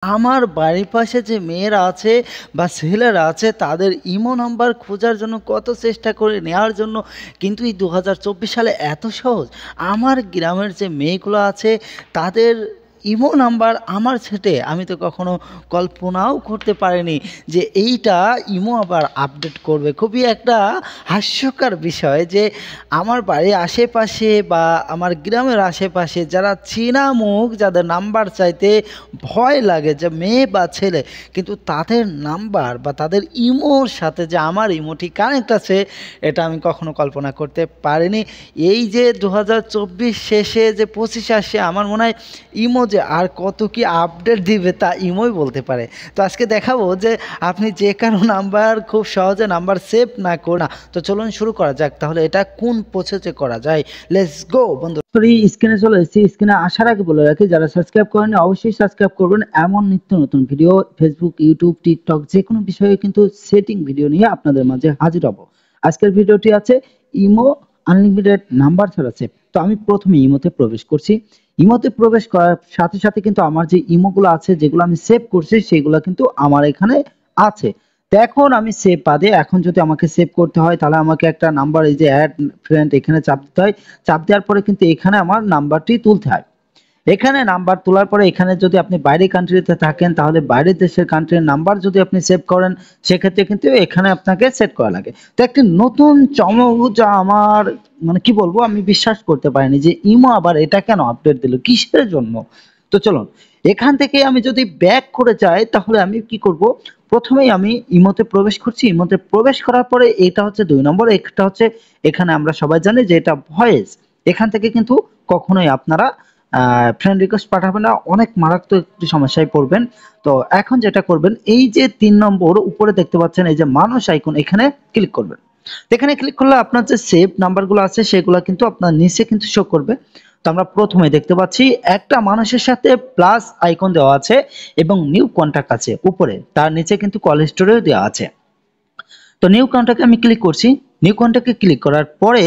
আমার বাড়ির পাশে যে মেয়েরা আছে বা ছেলেরা আছে তাদের ইমো নাম্বার খোঁজার জন্য কত চেষ্টা করে নেওয়ার জন্য, কিন্তু এই 2024 সালে এত সহজ। আমার গ্রামের যে মেয়েগুলো আছে তাদের ইমো নাম্বার আমার সেটে আমি তো কখনো কল্পনাও করতে পারিনি যে এইটা ইমো আবার আপডেট করবে। খুবই একটা হাস্যকর বিষয় যে আমার বাড়ির আশেপাশে বা আমার গ্রামের আশেপাশে যারা চীনা মুখ, যাদের নাম্বার চাইতে ভয় লাগে যে মেয়ে বা ছেলে, কিন্তু তাদের নাম্বার বা তাদের ইমোর সাথে যে আমার ইমোটি কানেক্ট আছে, এটা আমি কখনো কল্পনা করতে পারিনি। এই যে 2024 শেষে যে 25 আসে, আমার মনে হয় ইমো যে আর কত কি আপডেট দিবে তা ইমোই বলতে পারে। তো আজকে দেখাবো যে আপনি যে কারো নাম্বার খুব সহজে নাম্বার সেভ না করুন না। তো চলুন শুরু করা যাক, তাহলে এটা কোন প্রসেসে করা যায়। লেটস গো বন্ধু। স্ক্রিনে চলে এসেছি। স্ক্রিনে আসার আগে বলে রাখি, যারা সাবস্ক্রাইব করেন অবশ্যই সাবস্ক্রাইব করবেন। এমন নিত্য নতুন ভিডিও ফেসবুক, ইউটিউব, টিকটক যে কোনো বিষয়ে কিন্তু সেটিং ভিডিও নিয়ে আপনাদের মাঝে হাজির হব। আজকের ভিডিওটি আছে ইমো আনলিমিটেড নাম্বার ছাড়া সেভ। তো আমি প্রথমে ইমোতে প্রবেশ করছি। ইমোতে প্রবেশ করার সাথে সাথে কিন্তু আমার যে ইমোগুলো আছে, যেগুলো আমি সেভ করছি, সেগুলো কিন্তু আমার এখানে আছে। তো এখন আমি সেভ বাদে এখন যদি আমাকে সেভ করতে হয়, তাহলে আমাকে একটা নাম্বার, এই যে অ্যাড ফ্রেন্ড, এখানে চাপ দিতে হয়। চাপ দেওয়ার পরে কিন্তু এখানে আমার নাম্বারটি তুলতে হয়। এখানে নাম্বার তোলার পরে এখানে যদি আপনি বাইরের কান্ট্রিতে থাকেন, তাহলে বাইরের দেশের কান্ট্রির নাম্বার যদি আপনি সেভ করেন, সেক্ষেত্রে কিন্তু এখানে আপনাকে সেট করা লাগে। তো একটি নতুন চমক, যা আমার মানে কি বলবো, আমি বিশ্বাস করতে পারিনি যে ইমো আবার এটা কেন আপডেট দিল, কিসের জন্য। তো চলুন এখান থেকে আমি যদি ব্যাক করে যাই, তাহলে আমি কি করব, প্রথমেই আমি ইমোতে প্রবেশ করছি। ইমোতে প্রবেশ করার পরে এটা হচ্ছে 2 নম্বর, একটা হচ্ছে এখানে আমরা সবাই জানি যে এটা ভয়েস। এখান থেকে কিন্তু কখনোই আপনারা ফ্রেন্ড রিকোয়েস্ট পাঠাবেন না, অনেক মারাত্মক একটি সমস্যায় পড়বেন। তো এখন যেটা করবেন, এই যে 3 নম্বর উপরে দেখতে পাচ্ছেন এই যে মানুষ আইকন, এখানে ক্লিক করবেন। এখানে ক্লিক করলে আপনার যে সেভ নাম্বারগুলো আছে সেগুলো কিন্তু আপনার নিচে কিন্তু শো করবে। তো আমরা প্রথমে দেখতে পাচ্ছি একটা মানুষের সাথে প্লাস আইকন দেওয়া আছে এবং নিউ কন্টাক্ট আছে উপরে, তার নিচে কিন্তু কল হিস্টোরিও দেওয়া আছে। তো নিউ কন্টাক্টে আমি ক্লিক করছি। নিউ কন্টাক্টে ক্লিক করার পরে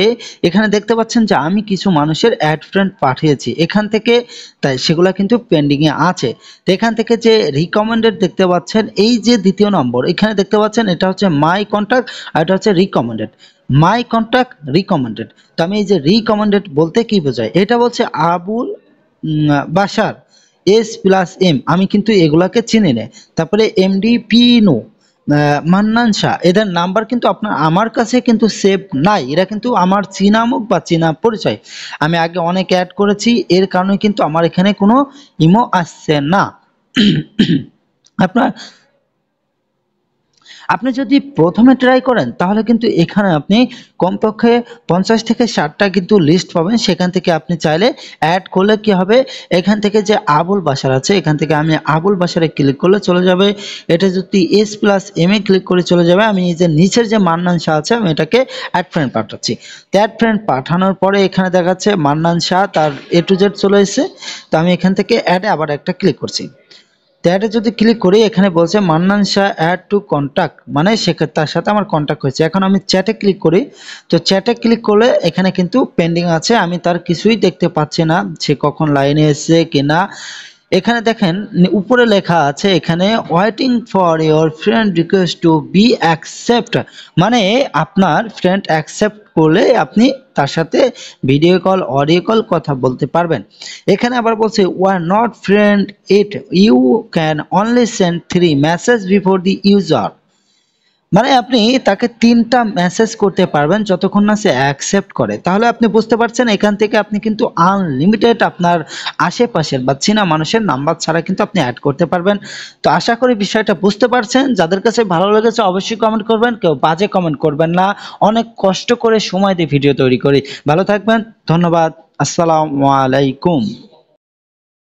এখানে দেখতে পাচ্ছেন যে আমি কিছু মানুষের অ্যাড ফ্রেন্ড পাঠিয়েছি এখান থেকে, তাই সেগুলো কিন্তু পেন্ডিং এ আছে। তো এখান থেকে যে রিকমেন্ডেড দেখতে পাচ্ছেন, এই যে দ্বিতীয় নম্বর এখানে দেখতে পাচ্ছেন, এটা হচ্ছে মাই কন্টাক্ট আর এটা হচ্ছে রিকমেন্ডেড। মাই কন্টাক্ট রিকমেন্ডেড। তো আমি এই যে রিকমেন্ডেড বলতে কি বোঝায়, এটা বলছে আবুল বাসার S+M, আমি কিন্তু এগুলাকে চিনি না। তারপরে MD পিনু, মান্নান শাহ, এদের নাম্বার কিন্তু আপনার আমার কাছে কিন্তু সেভ নাই। এরা কিন্তু আমার চীনা মুখ বা চীনা পরিচয়। আমি আগে অনেক অ্যাড করেছি, এর কারণে কিন্তু আমার এখানে কোনো ইমো আসছে না। আপনার আপনি যদি প্রথমে ট্রাই করেন, তাহলে কিন্তু এখানে আপনি কমপক্ষে 50 থেকে 60টা কিন্তু লিস্ট পাবেন। সেখান থেকে আপনি চাইলে অ্যাড করলে কি হবে, এখান থেকে যে আবুল বাশার আছে, এখান থেকে আমি আবুল বাশারে ক্লিক করলে চলে যাবে। এটা যদি S+M এ ক্লিক করে চলে যাবে। আমি এই যে নিচের যে মান্নান শাহ আছে, আমি এটাকে অ্যাড ফ্রেন্ড পাঠাচ্ছি। তো অ্যাড ফ্রেন্ড পাঠানোর পরে এখানে দেখাচ্ছে মান্নান শাহ, তার A to Z চলে এসেছে। তো আমি এখান থেকে অ্যাডে আবার একটা ক্লিক করছি। অ্যাডে যদি ক্লিক করি, এখানে বলছে Mannan Shah add to contact, মানে সেক্ষেত্রে তার সাথে আমার কন্টাক্ট হয়েছে। এখন আমি চ্যাটে ক্লিক করি। তো চ্যাটে ক্লিক করলে এখানে কিন্তু পেন্ডিং আছে, আমি তার কিছুই দেখতে পাচ্ছি না, সে কখন লাইনে এসেছে কিনা। এখানে দেখেন উপরে লেখা আছে এখানে waiting for your friend request to be accept, মানে আপনার ফ্রেন্ড অ্যাকসেপ্ট করলে আপনি তার সাথে ভিডিও কল, অডিও কল কথা বলতে পারবেন। এখানে আবার বলছে were not friend it, you can only send 3 message before the user, মানে আপনি তাকে 3টা মেসেজ করতে পারবেন যতক্ষণ না সে অ্যাকসেপ্ট করে। তাহলে আপনি বুঝতে পারছেন এখান থেকে আপনি কিন্তু আনলিমিটেড আপনার আশেপাশের বা চেনা মানুষের নাম্বার ছাড়া কিন্তু আপনি অ্যাড করতে পারবেন। তো আশা করি বিষয়টা বুঝতে পারছেন। যাদের কাছে ভালো লেগেছে অবশ্যই কমেন্ট করবেন, কেউ বাজে কমেন্ট করবেন না। অনেক কষ্ট করে সময় দিয়ে ভিডিও তৈরি করি। ভালো থাকবেন, ধন্যবাদ, আসসালামু আলাইকুম।